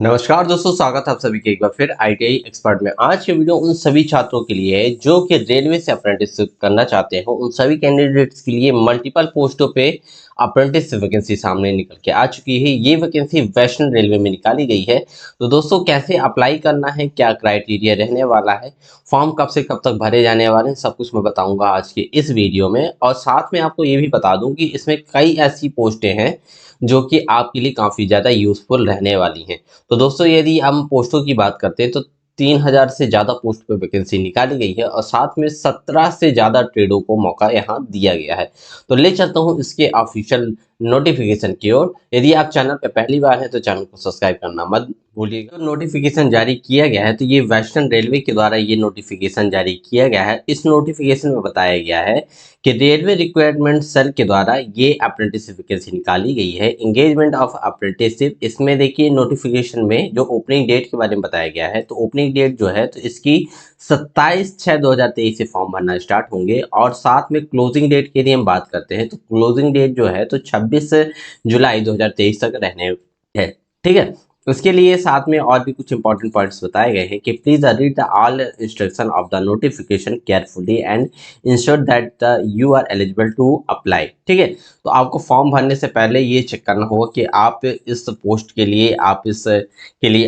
नमस्कार दोस्तों, स्वागत है आप सभी के एक बार फिर आईटीआई एक्सपर्ट में। आज की वीडियो उन सभी छात्रों के लिए है जो कि रेलवे से अप्रेंटिसशिप करना चाहते हैं। उन सभी कैंडिडेट्स के लिए मल्टीपल पोस्टों पे अप्रेंटिस वैकेंसी सामने निकल के आ चुकी है। ये वैकेंसी वेस्टर्न रेलवे में निकाली गई है। तो दोस्तों, कैसे अप्लाई करना है, क्या क्राइटेरिया रहने वाला है, फॉर्म कब से कब तक भरे जाने वाले हैं, सब कुछ मैं बताऊंगा आज के इस वीडियो में। और साथ में आपको ये भी बता दूं कि इसमें कई ऐसी पोस्टें हैं जो कि आपके लिए काफ़ी ज़्यादा यूजफुल रहने वाली हैं। तो दोस्तों, यदि हम पोस्टों की बात करते हैं तो 3000 से ज़्यादा पोस्ट पे वैकेंसी निकाली गई है और साथ में 17 से ज़्यादा ट्रेडों को मौका यहाँ दिया गया है। तो ले चलता हूँ इसके ऑफिशियल नोटिफिकेशन की ओर। यदि आप चैनल पे पहली बार हैं तो चैनल को सब्सक्राइब करना मत भूलिएगा। तो नोटिफिकेशन जारी किया गया है, तो ये वेस्टर्न रेलवे के द्वारा ये नोटिफिकेशन जारी किया गया है। इस नोटिफिकेशन में बताया गया है कि रेलवे रिक्वायरमेंट सेल के द्वारा ये अप्रेंटिसशिप वैकेंसी निकाली गई है। एंगेजमेंट ऑफ अप्रेंटिसशिप, इसमें देखिए नोटिफिकेशन में जो ओपनिंग डेट के बारे में बताया गया है, तो ओपनिंग डेट जो है तो इसकी 27/6/2023 से फॉर्म भरना स्टार्ट होंगे। और साथ में क्लोजिंग डेट के लिए हम बात करते हैं तो क्लोजिंग डेट जो है तो 26 जुलाई 2023 तक रहने है। ठीक है, उसके लिए साथ में और भी कुछ इंपॉर्टेंट पॉइंट्स बताए गए हैं कि please read the all instruction of the notification carefully and ensure that you are eligible to apply. ठीक है, तो आपको फॉर्म भरने से पहले ये चेक करना होगा कि आप इस पोस्ट के लिए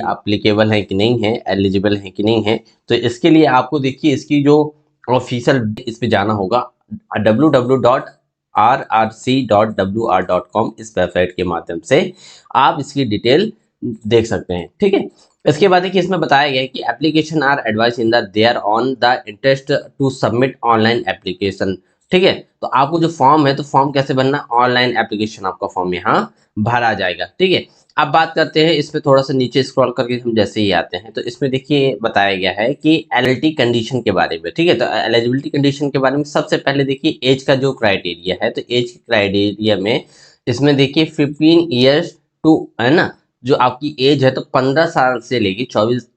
अप्लीकेबल हैं कि नहीं है, एलिजिबल हैं कि नहीं है। तो इसके लिए आपको देखिए इसकी जो ऑफिशियल इस पे जाना होगा www.rrc.wr.com, इस वेबसाइट के माध्यम से आप इसकी डिटेल देख सकते हैं। ठीक है, इसके बाद देखिए इसमें बताया गया है कि application are advice in the there on the interest to submit online application. ठीक है, तो आपको जो फॉर्म है तो फॉर्म कैसे भरना, ऑनलाइन एप्लीकेशन आपका फॉर्म यहाँ भरा जाएगा। ठीक है, अब बात करते हैं इसमें थोड़ा सा नीचे स्क्रॉल करके हम जैसे ही आते हैं तो इसमें देखिए बताया गया है कि एलिजिबिलिटी कंडीशन के बारे में। ठीक है, तो एलिजिबिलिटी कंडीशन के बारे में सबसे पहले देखिए एज का जो क्राइटेरिया है, तो एज क्राइटेरिया में इसमें देखिए 15 ईयर्स टू, है ना, जो आपकी एज है तो 15 साल से लेके 24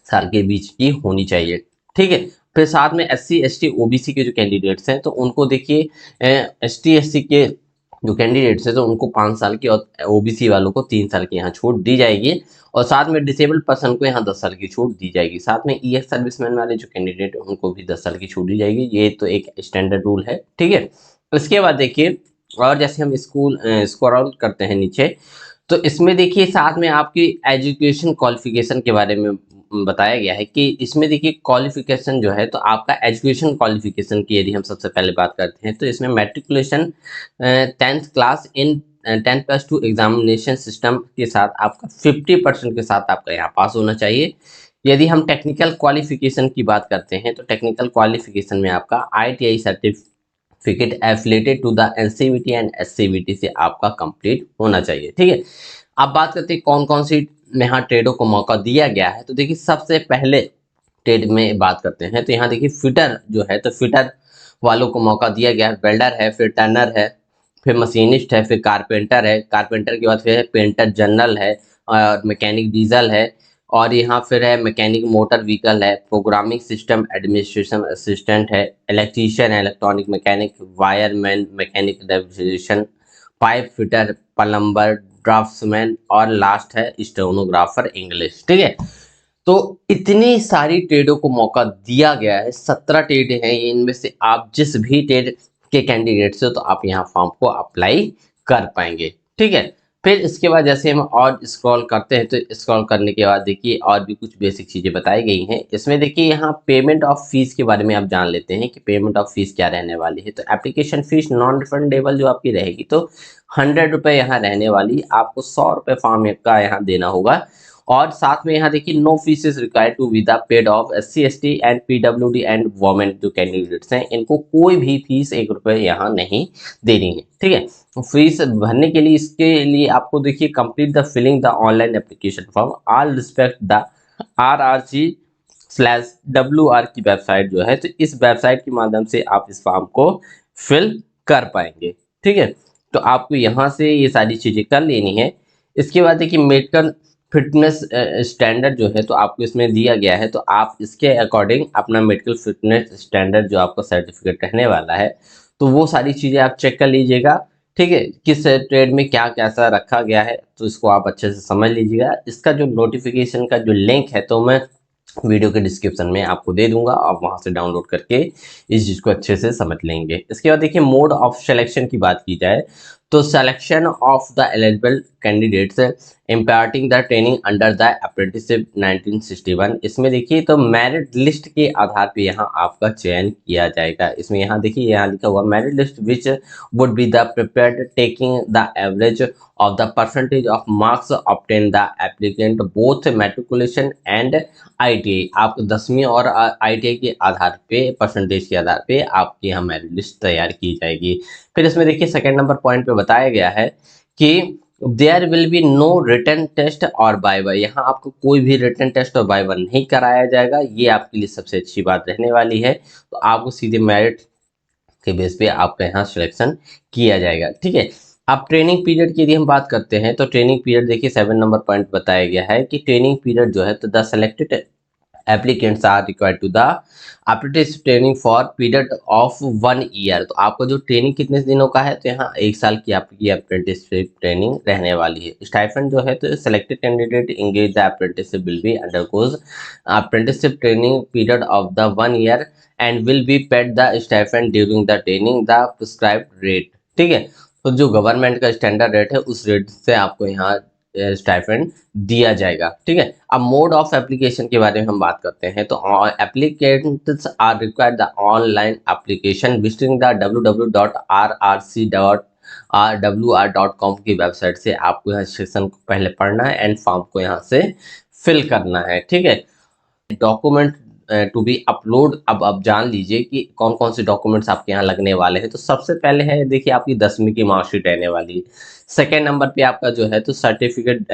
साल के बीच की होनी चाहिए। ठीक है, फिर साथ में SC ST OBC के जो कैंडिडेट्स हैं तो उनको देखिए ST SC के जो कैंडिडेट्स हैं तो उनको 5 साल की और OBC वालों को 3 साल की यहाँ छूट दी जाएगी। और साथ में डिसेबल्ड पर्सन को यहाँ 10 साल की छूट दी जाएगी। साथ में EX सर्विसमैन वाले जो कैंडिडेट हैं उनको भी 10 साल की छूट दी जाएगी। ये तो एक स्टैंडर्ड रूल है। ठीक है, इसके बाद देखिए और जैसे हम स्क्रॉल करते हैं नीचे तो इसमें देखिए साथ में आपकी एजुकेशन क्वालिफिकेशन के बारे में बताया गया है कि इसमें देखिए क्वालिफिकेशन जो है तो आपका एजुकेशन क्वालिफिकेशन की यदि हम सबसे पहले बात करते हैं तो इसमें matriculation 10th class in 10+2 examination system के साथ आपका 50% के साथ आपका यहाँ पास होना चाहिए। यदि हम टेक्निकल क्वालिफिकेशन की बात करते हैं तो टेक्निकल क्वालिफिकेशन में आपका ITI certificate affiliated to the NCVT and SCVT से आपका कंप्लीट होना चाहिए। ठीक है, अब बात करते हैं कौन कौन सी यहाँ ट्रेडों को मौका दिया गया है। तो देखिए सबसे पहले ट्रेड में बात करते हैं तो यहाँ देखिए फिटर जो है तो फिटर वालों को मौका दिया गया है। वेल्डर है, फिर टर्नर है, फिर मशीनिस्ट है, फिर कारपेंटर है, कारपेंटर के बाद फिर है पेंटर जनरल है, और मैकेनिक डीजल है, और यहाँ फिर है मैकेनिक मोटर व्हीकल है, प्रोग्रामिंग सिस्टम एडमिनिस्ट्रेशन असिस्टेंट है, इलेक्ट्रीशियन है, इलेक्ट्रॉनिक मैकेनिक, वायरमैन, मैकेनिक रेविजेशन, पाइप फिटर, प्लम्बर, ड्राफ्ट्समैन, और लास्ट है स्टेनोग्राफर इंग्लिश। ठीक है, तो इतनी सारी ट्रेडों को मौका दिया गया है। 17 ट्रेड हैं, इनमें से आप जिस भी ट्रेड के कैंडिडेट से तो आप यहाँ फॉर्म को अप्लाई कर पाएंगे। ठीक है, फिर इसके बाद जैसे हम और स्क्रॉल करते हैं तो स्क्रॉल करने के बाद देखिए और भी कुछ बेसिक चीज़ें बताई गई हैं। इसमें देखिए यहाँ पेमेंट ऑफ फीस के बारे में आप जान लेते हैं कि पेमेंट ऑफ फीस क्या रहने वाली है। तो एप्लीकेशन फीस नॉन रिफंडेबल जो आपकी रहेगी तो 100 रुपये यहाँ रहने वाली, आपको 100 रुपये फॉर्म का यहाँ देना होगा। और साथ में यहाँ देखिए no fees is required to विदा paid of SC ST and PWD and women जो कैंडिडेट्स हैं इनको कोई भी फीस 1 रुपये यहाँ नहीं देनी है। ठीक है, फीस भरने के लिए इसके लिए आपको देखिए complete the filling the online application form all respect the RRC/WR की वेबसाइट जो है तो इस वेबसाइट के माध्यम से आप इस फॉर्म को फिल कर पाएंगे। ठीक है, तो आपको यहाँ से ये सारी चीज़ें कर लेनी है। इसके बाद देखिए मेडिकल फिटनेस स्टैंडर्ड जो है तो आपको इसमें दिया गया है तो आप इसके अकॉर्डिंग अपना मेडिकल फिटनेस स्टैंडर्ड जो आपका सर्टिफिकेट रहने वाला है तो वो सारी चीज़ें आप चेक कर लीजिएगा ठीक है, किस ट्रेड में क्या कैसा रखा गया है, तो इसको आप अच्छे से समझ लीजिएगा। इसका जो नोटिफिकेशन का जो लिंक है तो मैं वीडियो के डिस्क्रिप्शन में आपको दे दूंगा, आप वहां से डाउनलोड करके इस चीज को अच्छे से समझ लेंगे। इसके बाद देखिए मोड ऑफ सिलेक्शन की बात की जाए तो selection of the eligible candidates imparting the training under the apprenticeship 1961। इसमें देखिए तो मेरिट लिस्ट के आधार पे यहाँ आपका चयन किया जाएगा। इसमें यहाँ देखिए यहाँ लिखा हुआ merit list which would be the prepared taking the average of the percentage of marks obtain the applicant both matriculation and ITI. आप 10वीं और आईटीआई के आधार पे परसेंटेज के आधार पे आपकी यहाँ मेरिट लिस्ट तैयार की जाएगी। फिर इसमें देखिए सेकंड नंबर पॉइंट पे बताया गया है कि there will be no written test और बाइवा। यहाँ आपको कोई भी रिटन टेस्ट और बाइवा नहीं कराया जाएगा, ये आपके लिए सबसे अच्छी बात रहने वाली है। तो आपको सीधे मेरिट के बेस पे आपका यहाँ सिलेक्शन किया जाएगा। ठीक है, अब ट्रेनिंग पीरियड की यदि हम बात करते हैं तो ट्रेनिंग पीरियड देखिए 7 नंबर पॉइंट बताया गया है कि ट्रेनिंग पीरियड जो है तो the selected applicants are required to the apprentice training for period of 1 year. तो आपको जो ट्रेनिंग कितने दिनों का है, तो यहाँ 1 साल की आपकी अप्रेंटिसशिप ट्रेनिंग रहने वाली है। स्टाइपेंड जो है तो selected candidate engage the apprenticeship will be undergoes apprenticeship training period of the 1 year and will be paid the stipend during the training the prescribed rate. ठीक है, तो जो गवर्नमेंट का स्टैंडर्ड रेट है उस रेट से आपको यहाँ स्टाइपेंड दिया जाएगा। ठीक है, अब मोड ऑफ एप्लीकेशन के बारे में हम बात करते हैं तो applicants are required the online application visiting the www.rrc.rwr.com की वेबसाइट से आपको यहाँ सेक्शन को पहले पढ़ना है एंड फॉर्म को यहाँ से फिल करना है। ठीक है, डॉक्यूमेंट टू बी अपलोड। अब आप जान लीजिए कि कौन कौन से डॉक्यूमेंट्स आपके यहाँ लगने वाले हैं। तो सबसे पहले है देखिए आपकी 10वीं की मार्कशीट रहने वाली है। सेकेंड नंबर पे आपका जो है तो सर्टिफिकेट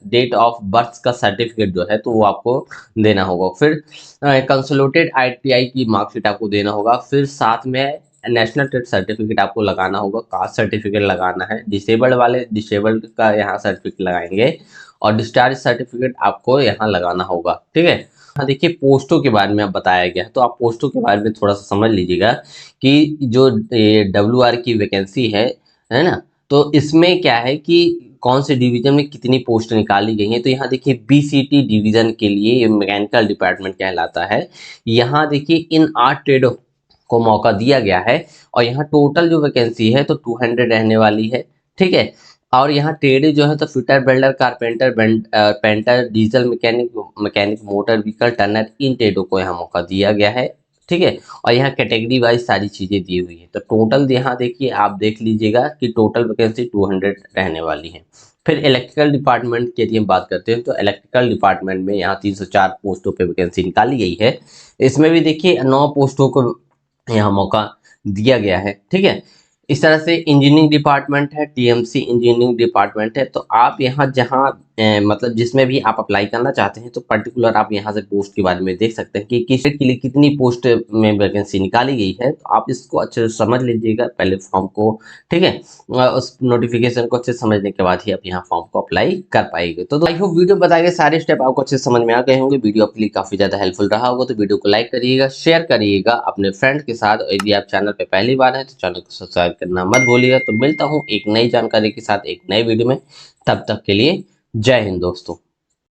डेट ऑफ बर्थ का सर्टिफिकेट जो है तो वो आपको देना होगा। फिर कंसोलिडेटेड आईटीआई की मार्कशीट आपको देना होगा। फिर साथ में नेशनल ट्रेड सर्टिफिकेट आपको लगाना होगा, कास्ट सर्टिफिकेट लगाना है। डिसेबल्ड वाले डिसेबल्ड का यहाँ सर्टिफिकेट लगाएंगे और डिस्चार्ज सर्टिफिकेट आपको यहाँ लगाना होगा। ठीक है, हाँ देखिए पोस्टों के बारे में अब बताया गया है तो आप पोस्टों के बारे में थोड़ा सा समझ लीजिएगा कि जो WR की वैकेंसी है ना, तो इसमें क्या है कि कौन से डिवीजन में कितनी पोस्ट निकाली गई हैं। तो यहाँ देखिए BCT डिवीजन के लिए ये मैकेनिकल डिपार्टमेंट कहलाता है। यहाँ देखिए इन 8 ट्रेडों को मौका दिया गया है और यहाँ टोटल जो वैकेंसी है तो 200 रहने वाली है। ठीक है, और यहाँ ट्रेड जो है तो fitter, welder, carpenter, painter, diesel mechanic, motor vehicle turner, इन ट्रेडों को यहाँ मौका दिया गया है। ठीक है, और यहाँ कैटेगरी वाइज सारी चीज़ें दी हुई है। तो टोटल यहाँ देखिए आप देख लीजिएगा कि टोटल वैकेंसी 200 रहने वाली है। फिर इलेक्ट्रिकल डिपार्टमेंट की यदि हम बात करते हैं तो इलेक्ट्रिकल डिपार्टमेंट में यहाँ 304 पोस्टों पे वैकेंसी निकाली गई है। इसमें भी देखिए 9 पोस्टों को यहाँ मौका दिया गया है। ठीक है, इस तरह से इंजीनियरिंग डिपार्टमेंट है, TMC इंजीनियरिंग डिपार्टमेंट है। तो आप यहाँ जहाँ मतलब जिसमें भी आप अप्लाई करना चाहते हैं तो पर्टिकुलर आप यहाँ से पोस्ट के बारे में देख सकते हैं कि किस के लिए कितनी पोस्ट में वैकेंसी निकाली गई है। तो आप इसको अच्छे से समझ लीजिएगा पहले फॉर्म को। ठीक है, उस नोटिफिकेशन को अच्छे से समझने के बाद ही आप यहाँ फॉर्म को अप्लाई कर पाएंगे। तो आई होप वीडियो बताए गए सारे स्टेप आपको अच्छे से समझ में आ गए होंगे। वीडियो आपके लिए काफी ज्यादा हेल्पफुल रहा होगा तो वीडियो को लाइक करिएगा, शेयर करिएगा अपने फ्रेंड के साथ। और यदि आप चैनल पे पहली बार हैं तो चैनल को सब्सक्राइब करना मत भूलिएगा। तो मिलता हूँ एक नई जानकारी के साथ एक नए वीडियो में, तब तक के लिए जय हिंद दोस्तों।